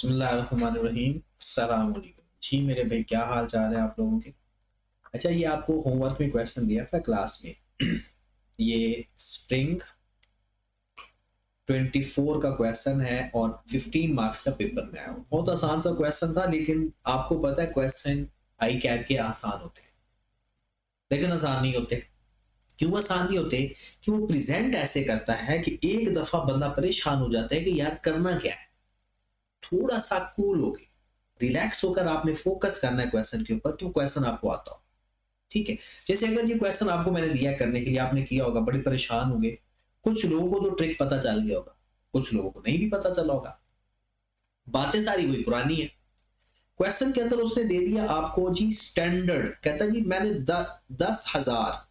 बिस्मिल्लाहिर्रहमानिर्रहीम। अस्सलाम वालेकुम जी मेरे भाई, क्या हाल चाल है आप लोगों के। अच्छा, ये आपको होमवर्क में क्वेश्चन दिया था क्लास में। ये स्ट्रिंग 24 का क्वेश्चन है और 15 मार्क्स का पेपर में आया। बहुत आसान सा क्वेश्चन था, लेकिन आपको पता है क्वेश्चन आई कैट के आसान होते हैं, लेकिन आसान नहीं होते। क्यों आसान नहीं होते? कि वो प्रेजेंट ऐसे करता है कि एक दफा बंदा परेशान हो जाता है कि यार करना क्या है। थोड़ा सा कूल हो गए, रिलैक्स होकर आपने फोकस करना है क्वेश्चन के ऊपर, तो क्वेश्चन आपको आता हो। ठीक है। जैसे अगर ये क्वेश्चन आपको मैंने दिया करने के लिए, आपने किया होगा, बड़े परेशान हो गए। कुछ लोगों को तो ट्रिक पता चल गया होगा, कुछ लोगों को नहीं भी पता चला होगा। बातें सारी वही पुरानी है। क्वेश्चन के अंदर उसने दे दिया आपको जी स्टैंडर्ड, कहता जी मैंने 10,000,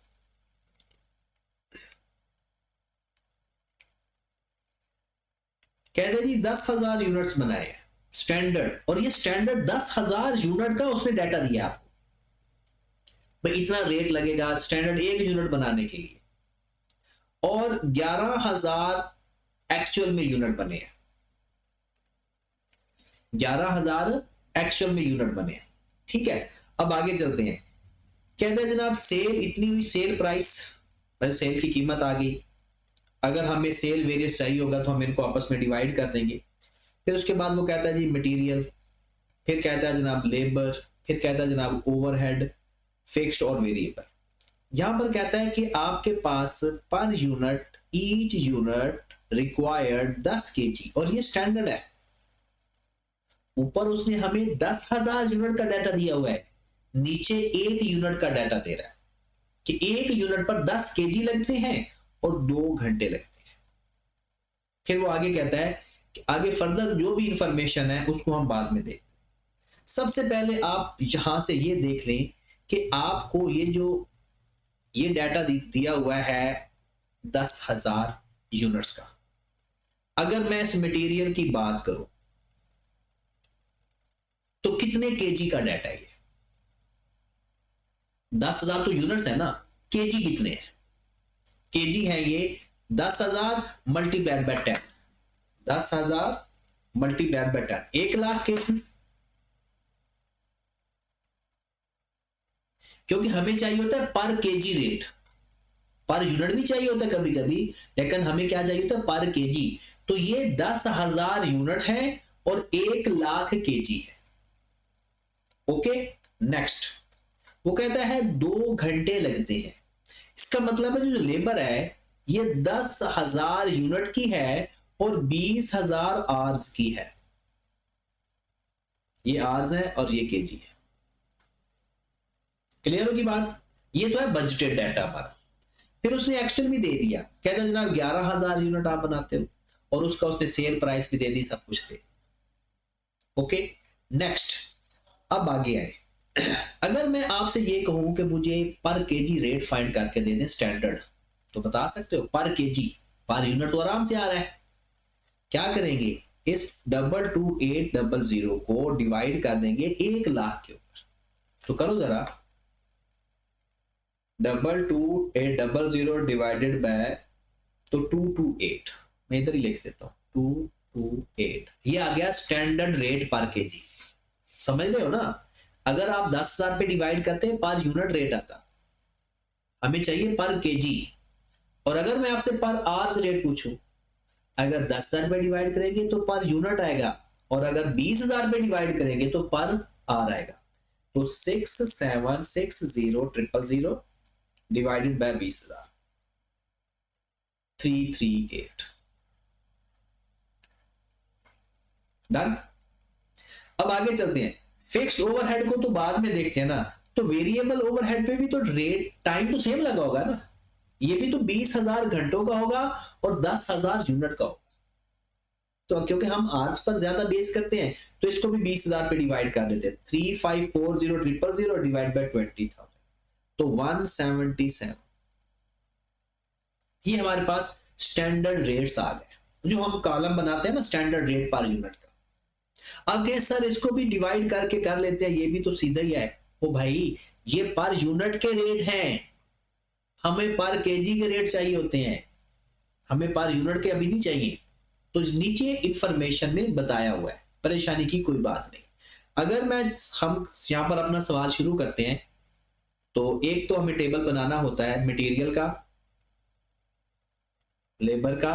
कहते जी 10,000 यूनिट्स बनाए स्टैंडर्ड, और ये स्टैंडर्ड 10,000 यूनिट का उसने डाटा दिया आपको। भाई इतना रेट लगेगा स्टैंडर्ड एक यूनिट बनाने के लिए, और 11,000 एक्चुअल में यूनिट बने हैं। 11,000 एक्चुअल में यूनिट बने हैं। ठीक है। अब आगे चलते हैं। कहते हैं जनाब सेल इतनी हुई, सेल प्राइस, सेल की कीमत आ गई। अगर हमें सेल वेरियंस चाहिए होगा तो हम इनको आपस में डिवाइड कर देंगे। फिर उसके बाद वो कहता है जी मटेरियल, फिर कहता है जनाब लेबर, फिर कहता है जनाब ओवरहेड, फिक्स्ड और वेरिएबल। यहां पर कहता है कि आपके पास per unit, each unit required 10 KG, और ये स्टैंडर्ड है। ऊपर उसने हमें 10,000 यूनिट का डाटा दिया हुआ है, नीचे 8 यूनिट का डाटा दे रहा है कि एक यूनिट पर 10 केजी लगते हैं और 2 घंटे लगते हैं। फिर वो आगे कहता है कि आगे फर्दर जो भी इंफॉर्मेशन है उसको हम बाद में देखते हैं। सबसे पहले आप यहां से ये देख लें कि आपको ये डाटा दिया हुआ है 10,000 यूनिट्स का। अगर मैं इस मटेरियल की बात करूं तो कितने केजी का डाटा है? 10,000 तो यूनिट्स है ना, केजी कितने हैं? केजी है ये 10,000 multiplied by 10, 10,000 multiplied by 10, 1,00,000 KG. क्योंकि हमें चाहिए होता है पर केजी रेट, पर यूनिट भी चाहिए होता है कभी कभी, लेकिन हमें क्या चाहिए होता है पर केजी। तो ये 10,000 यूनिट है और 1,00,000 केजी है। ओके। नेक्स्ट वो कहता है 2 घंटे लगते हैं। इसका मतलब है जो लेबर है ये 10,000 यूनिट की है और 20,000 आवर्स की है। ये आवर्स है और ये केजी है। क्लियर होगी बात? ये तो है बजटेड डाटा हमारा। फिर उसने एक्चुअल भी दे दिया, कहता जनाब 11,000 यूनिट आप बनाते हो, और उसका उसने सेल प्राइस भी दे दी, सब कुछ दे दिया। ओके। नेक्स्ट अब आगे आए। अगर मैं आपसे ये कहूं कि मुझे पर केजी रेट फाइंड करके दे दें स्टैंडर्ड, तो बता सकते हो? पर केजी, पर यूनिट तो आराम से आ रहा है। क्या करेंगे? इस 22800 को डिवाइड कर देंगे 1,00,000 के ऊपर। तो करो जरा, 22800 डिवाइडेड बाय, तो 228, मैं इधर ही लिख देता हूं 228, ये आ गया स्टैंडर्ड रेट पर केजी। समझ रहे हो ना? अगर आप 10,000 पे डिवाइड करते हैं पर यूनिट रेट आता, हमें चाहिए पर केजी। और अगर मैं आपसे पर आवर्स रेट पूछूं, अगर 10,000 पे डिवाइड करेंगे तो पर यूनिट आएगा, और अगर 20,000 पे डिवाइड करेंगे तो पर आवर आएगा। तो 6760000 डिवाइडेड बाय 20,000, 338। डन। अब आगे चलते हैं। फिक्स्ड ओवरहेड को तो बाद में देखते हैं ना, तो वेरिएबल ओवरहेड पे भी तो रेट टाइम तो सेम लगा होगा ना। ये भी तो 20,000 घंटों का होगा और 10,000 यूनिट का होगा। तो क्योंकि हम आज पर ज्यादा बेस करते हैं तो इसको भी 20,000 पे डिवाइड कर देते हैं। 3540000 डिवाइड बाय 20,000, तो 177। ये हमारे पास स्टैंडर्ड रेट्स आ गए, जो हम कॉलम बनाते हैं ना स्टैंडर्ड रेट पर यूनिट का। अब कहे सर इसको भी डिवाइड करके कर लेते हैं, ये भी तो सीधा ही है। ओ भाई, ये पर यूनिट के रेट हैं, हमें पर केजी के रेट चाहिए होते हैं, हमें पर यूनिट के अभी नहीं चाहिए। तो नीचे इंफॉर्मेशन में बताया हुआ है, परेशानी की कोई बात नहीं। अगर हम यहाँ पर अपना सवाल शुरू करते हैं, तो एक तो हमें टेबल बनाना होता है मटेरियल का, लेबर का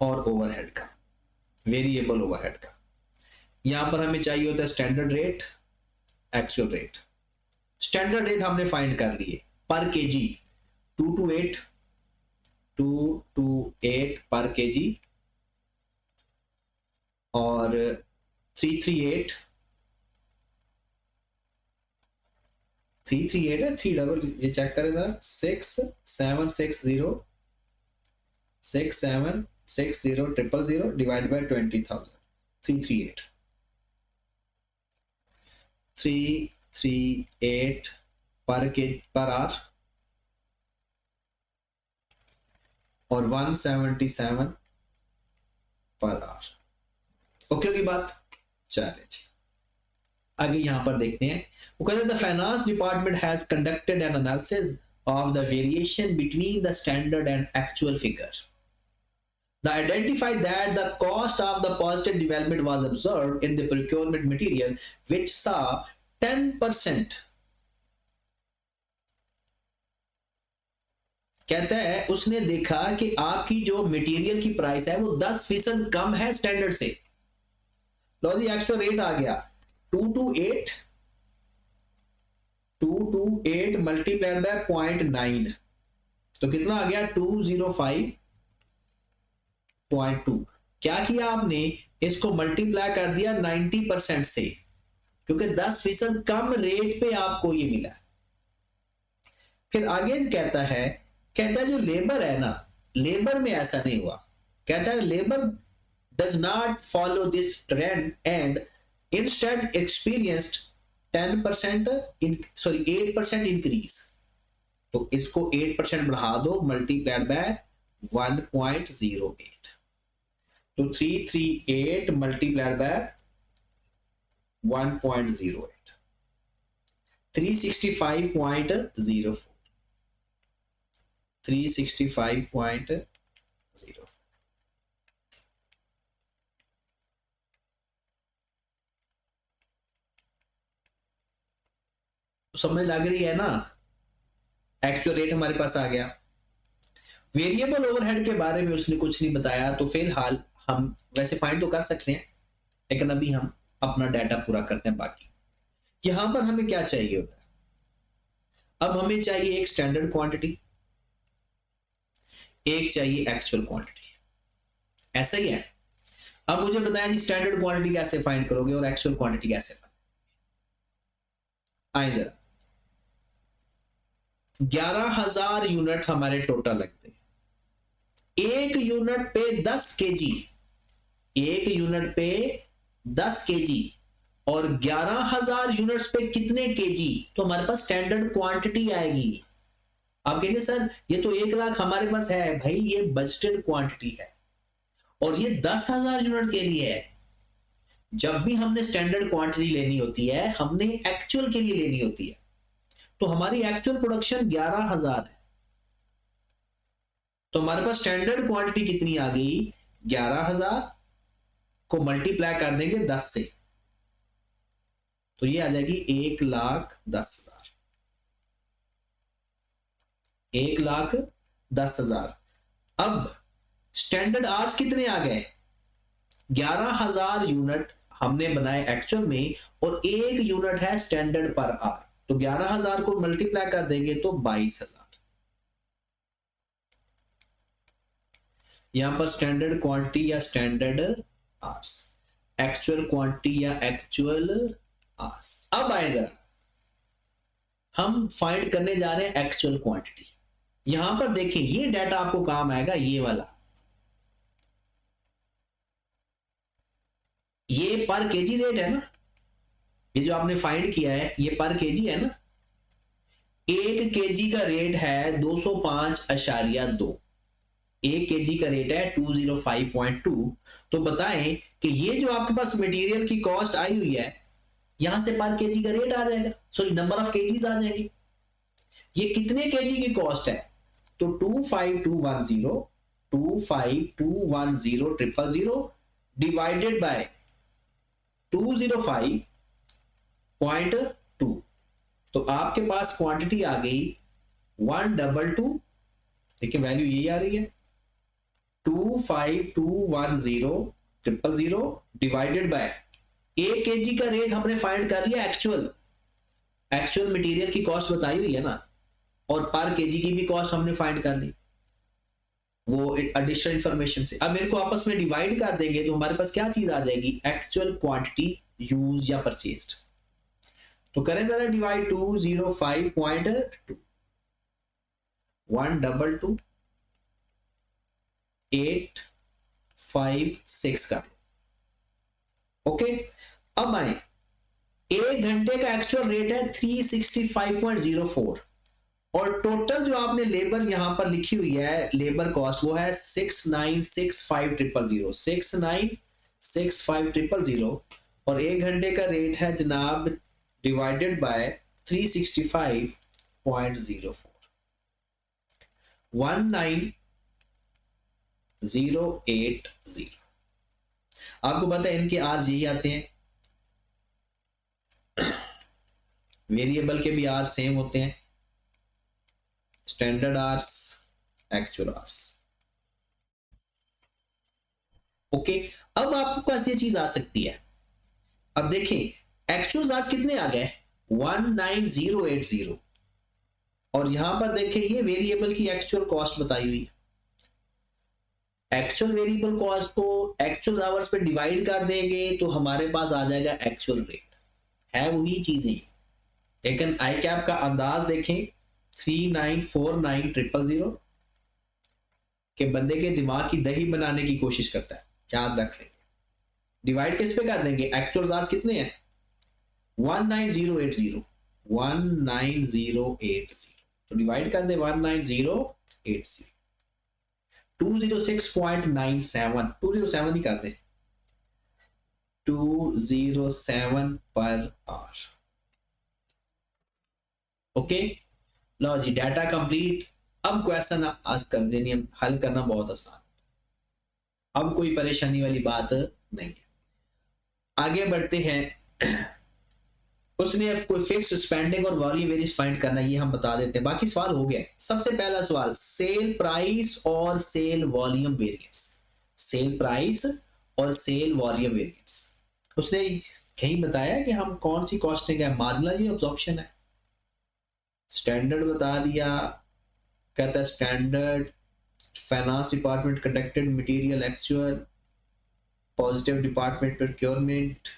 और ओवरहेड का, वेरिएबल ओवरहेड का। यहां पर हमें चाहिए होता है standard rate, actual rate. Standard rate हमने फाइंड कर लिए पर केजी, 228 पर केजी और 338 है, 3 ये चेक करें जरा, 6760 डिवाइड बाय 20,000, 338 पर आवर और 177 पर आवर। ओके की बात। चलिए जी आगे यहां पर देखते हैं। वो कहते हैं the finance department has conducted N analysis of the variation between the standard and actual figure. They identified that the cost of the positive development was observed in the procurement material, which saw 10%। कहता है उसने देखा कि आपकी जो material की price है वो 10% कम है स्टैंडर्ड से। लो जी एक्चुअल रेट आ गया 228 मल्टीप्लाइड बाय 0.9, तो कितना आ गया 205.2। क्या किया आपने, इसको मल्टीप्लाई कर दिया 90% से, क्योंकि 10% कम रेट पे आपको ये मिला। फिर आगे कहता है जो लेबर है ना, लेबर में ऐसा नहीं हुआ। कहता है labour does not follow this trend and instead experienced 8% increase। तो इसको 8% बढ़ा दो मल्टीप्लाइड बाय 1.08, तो 338 मल्टीप्लाइड बाय 1.08, 365.04, 365.04। समझ लग रही है ना। एक्चुअल रेट हमारे पास आ गया। वेरिएबल ओवरहेड के बारे में उसने कुछ नहीं बताया, तो फिलहाल हम वैसे फाइंड तो कर सकते हैं, लेकिन अभी हम अपना डाटा पूरा करते हैं। बाकी यहां पर हमें क्या चाहिए होता है, अब हमें चाहिए एक स्टैंडर्ड क्वांटिटी, एक चाहिए एक्चुअल क्वांटिटी। ऐसा ही है। अब मुझे बताया जी स्टैंडर्ड क्वांटिटी कैसे फाइंड करोगे और एक्चुअल क्वांटिटी कैसे फाइंड। आए जरा, 11,000 यूनिट हमारे टोटल लगते हैं। एक यूनिट पे 10 केजी, एक यूनिट पे 10 केजी और 11,000 यूनिट्स पे कितने केजी, तो हमारे पास स्टैंडर्ड क्वांटिटी आएगी। आप कहेंगे सर ये तो 1 लाख हमारे पास है। भाई ये बजटेड क्वांटिटी है और ये 10,000 यूनिट के लिए है। जब भी हमने स्टैंडर्ड क्वांटिटी लेनी होती है, हमने एक्चुअल के लिए लेनी होती है। तो हमारी एक्चुअल प्रोडक्शन 11,000 है, तो हमारे पास स्टैंडर्ड क्वांटिटी कितनी आ गई, 11,000 को मल्टीप्लाई कर देंगे 10 से, तो ये आ जाएगी 1,10,000, 1,10,000। अब स्टैंडर्ड आवर्स कितने आ गए, 11,000 यूनिट हमने बनाए एक्चुअल में और 1 यूनिट है स्टैंडर्ड पर आवर, तो 11,000 को मल्टीप्लाई कर देंगे तो 22,000। यहां पर स्टैंडर्ड क्वांटिटी या स्टैंडर्ड आवर्स, एक्चुअल क्वांटिटी या एक्चुअल आवर्स। अब आए जरा, हम फाइंड करने जा रहे हैं एक्चुअल क्वांटिटी। यहां पर देखें ये डाटा आपको काम आएगा, ये वाला, ये पर केजी रेट है ना, ये जो आपने फाइंड किया है ये पर केजी है ना। 1 केजी का रेट है 205.2, 1 केजी का रेट है 205.2। तो बताएं कि ये जो आपके पास मटेरियल की कॉस्ट आई हुई है, यहां से पर केजी का रेट आ जाएगा, सॉरी नंबर ऑफ केजीज आ जाएंगे। ये कितने केजी की कॉस्ट है, तो 25210 25210 000 डिवाइडेड बाय 205.2, तो आपके पास क्वांटिटी आ गई 122, देखिए वैल्यू यही आ रही है 25210,000 डिवाइडेड बाय 1 kg का रेट हमने फाइंड कर लिया, एक्चुअल मटेरियल की कॉस्ट बताई हुई है ना, और पर केजी की भी कॉस्ट हमने फाइंड कर ली वो एडिशनल इंफॉर्मेशन से। अब इनको आपस में डिवाइड कर देंगे तो हमारे पास क्या चीज आ जाएगी, एक्चुअल क्वांटिटी यूज या परचेज्ड। तो करें जरा डिवाइड 205.2 122,856 कर दो। ओके, अब आए 1 घंटे का एक्चुअल रेट है 365.04 और टोटल जो आपने लेबर यहां पर लिखी हुई है लेबर कॉस्ट वो है 6,965,000 6,965,000 और 1 घंटे का रेट है जनाब डिवाइडेड बाय 365.04 19080। आपको पता है इनके आर्स यही आते हैं, वेरिएबल के भी आर्स सेम होते हैं, standard hours, actual hours. Okay, अब आपके पास ये चीज आ सकती है, अब देखें एक्चुअल आर्स कितने आ गए 19080 और यहां पर देखें ये वेरिएबल की एक्चुअल कॉस्ट बताई हुई है। एक्चुअल वेरिएबल कॉस्ट को एक्चुअल आवर्स पे डिवाइड कर देंगे तो हमारे पास आ जाएगा एक्चुअल रेट, है वही चीजें, लेकिन आई कैप का अंदाज देखें 3949000 के बंदे के दिमाग की दही बनाने की कोशिश करता है, याद रख लेंगे। डिवाइड किस पे कर देंगे, एक्चुअल आवर्स कितने हैं 19080 तो डिवाइड कर दे 19080 206.97 207 ही कर दे 207 पर आवर। ओके, लो जी डाटा कंप्लीट। अब क्वेश्चन आज कर देनी है, हल करना बहुत आसान, अब कोई परेशानी वाली बात नहीं है। आगे बढ़ते हैं, उसने कोई फिक्स स्पेंडिंग और वॉल्यूम वेरिएंस फाइंड करना, ये हम बता देते हैं, बाकी सवाल हो गया। सबसे पहला सवाल सेल प्राइस और sale volume variance, sale price और सेल वॉल्यूम वेरिएंस। उसने कहीं बताया कि हम कौन सी कॉस्टिंग है, मार्जिनल या अब्जॉर्प्शन है, स्टैंडर्ड बता दिया, कहता है standard, finance department conducted material actual, positive department procurement,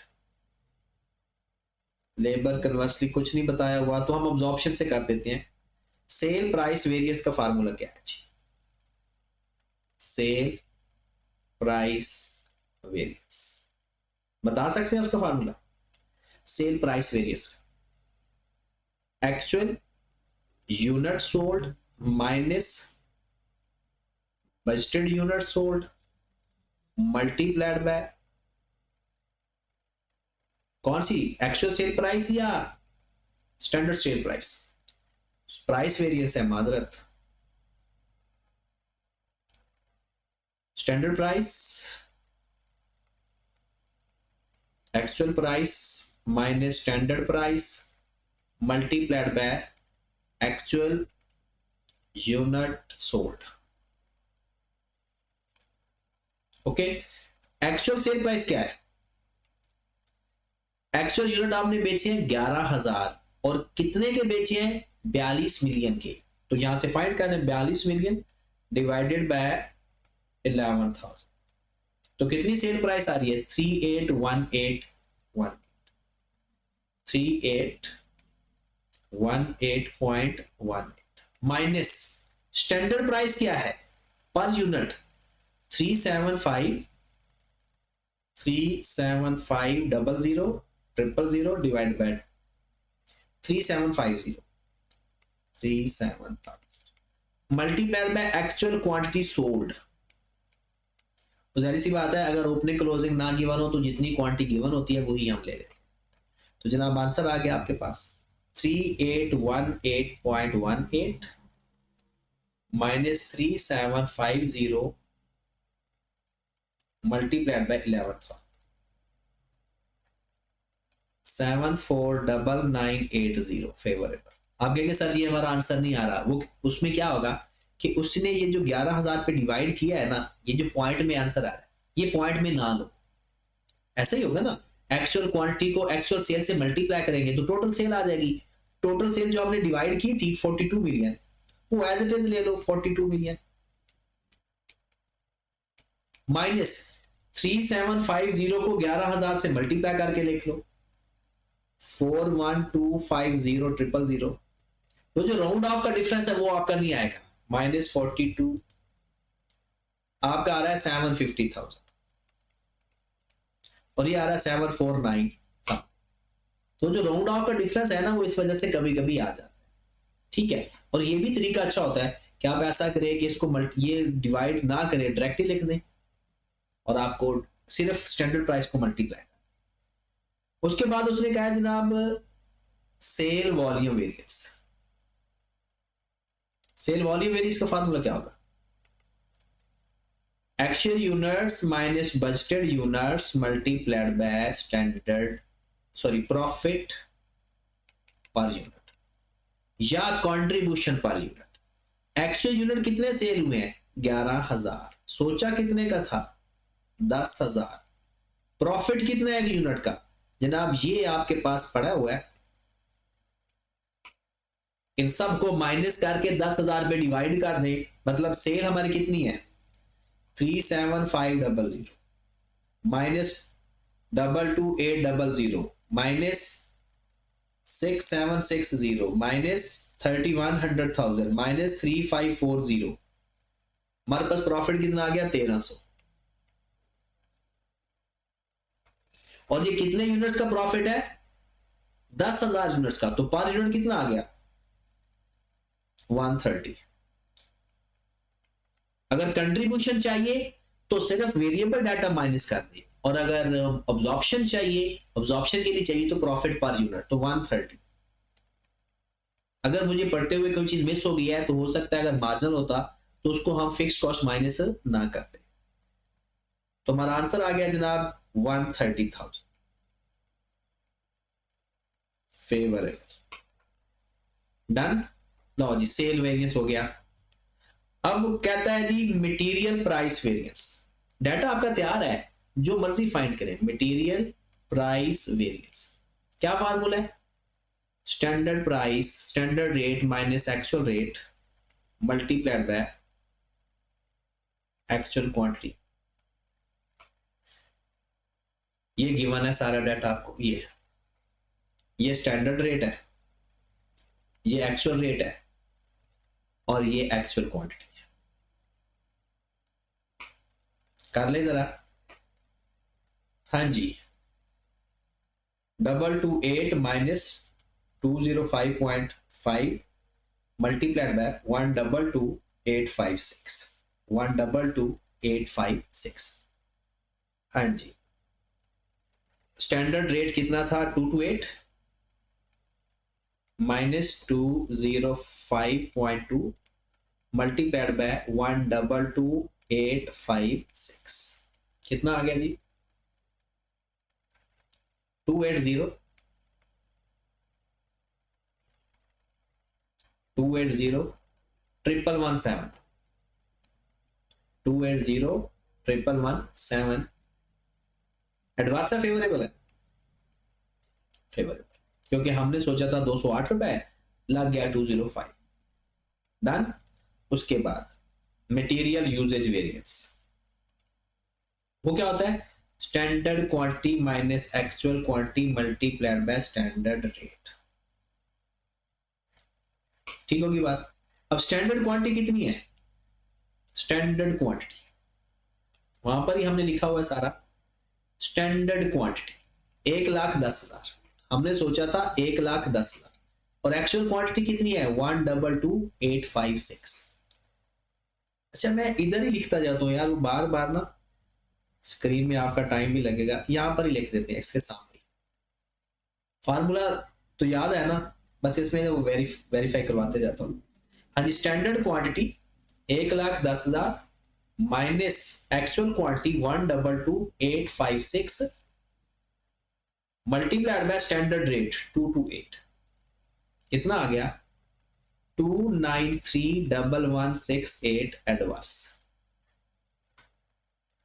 labour conversely कुछ नहीं बताया हुआ, तो हम अब्जॉर्प्शन से कर देते हैं। सेल प्राइस वेरिएंस का फार्मूला क्या है जी, सेल प्राइस वेरिएंस बता सकते हैं उसका फार्मूला, सेल प्राइस वेरिएंस का actual unit sold minus budgeted unit sold multiplied by कौन सी, एक्चुअल सेल प्राइस या standard sale price, price variance है मादरत, standard price actual price minus standard price multiplied by actual unit sold. Okay, actual sale price क्या है, actual unit आपने बेचे हैं 11,000 और कितने के बेचे हैं 42 मिलियन के, तो यहां से फाइंड करना है 42 मिलियन डिवाइडेड बाय 11,000, तो कितनी सेल प्राइस आ रही है 3818 3818.18 माइनस स्टैंडर्ड प्राइस क्या है per unit 37500 divide by 3750 multiplied by actual quantity sold. तो जाहिर सी बात है अगर ओपनिंग क्लोजिंग ना गिवन हो तो जितनी क्वांटिटी गिवन होती है वही हम ले लेते हैं। तो जनाब आंसर आ गया आपके पास 3818.18 माइनस 3750 मल्टीप्लाइड बाय 11,000, 749980 फेवरेबल। आप कहेंगे सर ये हमारा आंसर नहीं आ रहा, वो उसमें क्या होगा कि उसने ये जो 11,000 पे डिवाइड किया है ना, ये जो पॉइंट में आंसर आ रहा है ये पॉइंट में ना लो, ऐसा ही होगा ना। एक्चुअल क्वांटिटी को एक्चुअल सेल से मल्टीप्लाई करेंगे तो टोटल सेल आ जाएगी। टोटल सेल जो आपने डिवाइड की थी 42 मिलियन, वो एज इट इज ले लो 42 मिलियन, माइनस 3750 को 11,000 से मल्टीप्लाई करके लिख लो 41250000। तो जो राउंड ऑफ का डिफरेंस है वो आपका नहीं आएगा, -42 आपका आ रहा है 750,000 और ये आ रहा है 749। तो जो राउंड ऑफ का डिफरेंस है ना वो इस वजह से कभी कभी आ जाता है, ठीक है। और ये भी तरीका अच्छा होता है कि आप ऐसा करें कि इसको ये डिवाइड ना करें, डायरेक्टली लिख दें और आपको सिर्फ स्टैंडर्ड प्राइस को मल्टीप्लाई करें। उसके बाद उसने कहा जनाब sale volume variance. Sale volume variance का फार्मूला क्या होगा? Actual units minus budgeted units multiplied by profit per unit या contribution per unit. Actual unit कितने सेल हुए हैं? 11,000। सोचा कितने का था? 10,000। प्रॉफिट कितना है यूनिट का? जनाब ये आपके पास पड़ा हुआ है, इन सब को माइनस करके 10,000 पे डिवाइड कर दें, मतलब सेल हमारी कितनी है? 37500 माइनस 22800 माइनस 6760 माइनस 3100,000 माइनस 3540, हमारे पास प्रॉफिट कितना आ गया? 1300। और ये कितने यूनिट्स का प्रॉफिट है? 10,000 यूनिट्स का, तो पर यूनिट कितना आ गया? 130। अगर कंट्रीब्यूशन चाहिए तो सिर्फ वेरिएबल डाटा माइनस कर दे, और अगर अब्जॉर्प्शन चाहिए, अब्जॉर्प्शन के लिए चाहिए तो प्रॉफिट पर यूनिट, तो 130। अगर मुझे पढ़ते हुए कोई चीज मिस हो गई है तो हो सकता है अगर मार्जिनल होता तो उसको हम फिक्स कॉस्ट माइनस ना करते। तो हमारा आंसर आ गया जनाब 130,000 फेवरेबल। डन। लो जी, सेल वेरिएंस हो गया। अब कहता है जी मटेरियल प्राइस वेरिएंस। डाटा आपका तैयार है, जो मर्जी फाइंड करें। मटेरियल प्राइस वेरिएंस क्या फार्मूला है? Standard price, standard rate minus actual rate multiplied by actual quantity. ये गिवन है सारा डाटा आपको। ये स्टैंडर्ड रेट है, ये एक्चुअल रेट है और ये एक्चुअल क्वांटिटी है। कर ले जरा। हाँ जी, 228 माइनस 205.5 मल्टीप्लाइड बाय 122,856 122,856। हाँ जी, स्टैंडर्ड रेट कितना था? 228 माइनस 205.2 मल्टीप्लाइड बाय 122,856 कितना आ गया जी? 280 117 280 एडवांस है फेवरेबल है? फेवरेबल, क्योंकि हमने सोचा था 208 रुपए, लग गया 205। डन। उसके बाद मटेरियल यूजेज वेरिएंस, वो क्या होता है? Standard quantity minus actual quantity multiplied by standard rate. ठीक होगी बात। अब स्टैंडर्ड क्वांटिटी कितनी है? स्टैंडर्ड क्वांटिटी वहां पर ही हमने लिखा हुआ है सारा। स्टैंडर्ड क्वांटिटी 1,10,000, हमने सोचा था 1,10,000, और एक्चुअल क्वांटिटी कितनी है? 122,856। अच्छा, मैं इधर ही लिखता जाता हूँ यार, बार बार ना स्क्रीन में आपका टाइम भी लगेगा, यहां पर ही लिख देते हैं इसके सामने। फार्मूला तो याद है ना, बस इसमें वो वेरीफाई करवाते जाता हूँ। हाँ जी, standard quantity 1,10,000 minus actual quantity 122,856 multiplied by standard rate 228, कितना आ गया 293,1168 एडवर्स।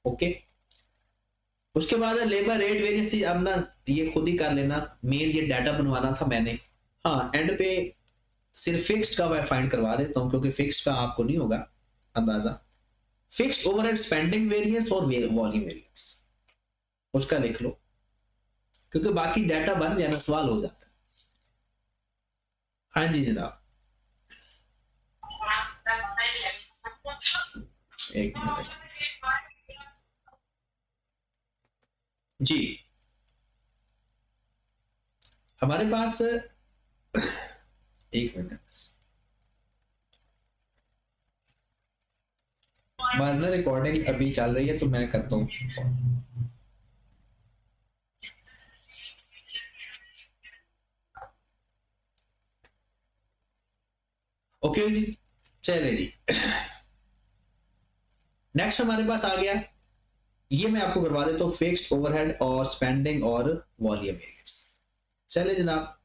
ओके, उसके बाद लेबर रेट वेरिएंस, अब ना ये खुद ही कर लेना, मेन ये डाटा बनवाना था मैंने। हाँ, एंड पे सिर्फ फिक्स्ड का मैं फाइंड करवा देता हूं, क्योंकि फिक्स्ड का आपको नहीं होगा अंदाजा। फिक्स्ड ओवरहेड स्पेंडिंग वेरिएंस और वॉल्यूम वेरिएंस, उसका लिख लो, क्योंकि बाकी डाटा बन जाना सवाल हो जाता है। हाँ जी जनाब, एक मिनट जी, हमारे पास एक मिनट, हमारी रिकॉर्डिंग अभी चल रही है तो मैं करता हूँ। ओके जी, चले जी, नेक्स्ट हमारे पास आ गया, ये मैं आपको करवा देता हूँ, फिक्स्ड ओवरहेड और स्पेंडिंग और वॉल्यूम वेरिएंस। चले जनाब,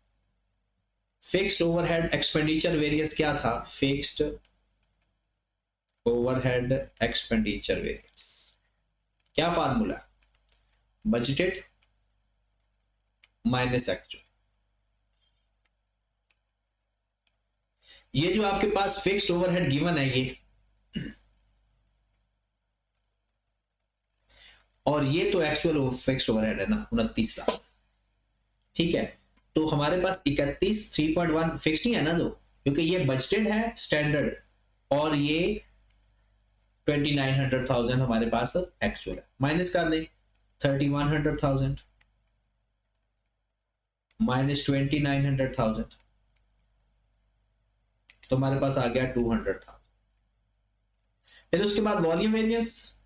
फिक्स्ड ओवरहेड एक्सपेंडिचर वेरिएंस क्या था, फिक्स्ड ओवरहेड एक्सपेंडिचर वेरिएंस क्या फार्मूला, बजटेड माइनस एक्चुअल। ये जो आपके पास फिक्स्ड ओवरहेड गिवन है ये, और ये तो एक्चुअल फिक्स्ड ओवरहेड है ना 29 लाख, ठीक है। तो हमारे पास 31 3.1 फिक्स नहीं है ना, जो क्योंकि ये बजटेड है स्टैंडर्ड, और ये 2900,000 हमारे पास एक्चुअल है, माइनस कर दें 3100,000 माइनस 2900,000, तो हमारे पास आ गया 200,000। फिर उसके बाद वॉल्यूम वेरिएंस,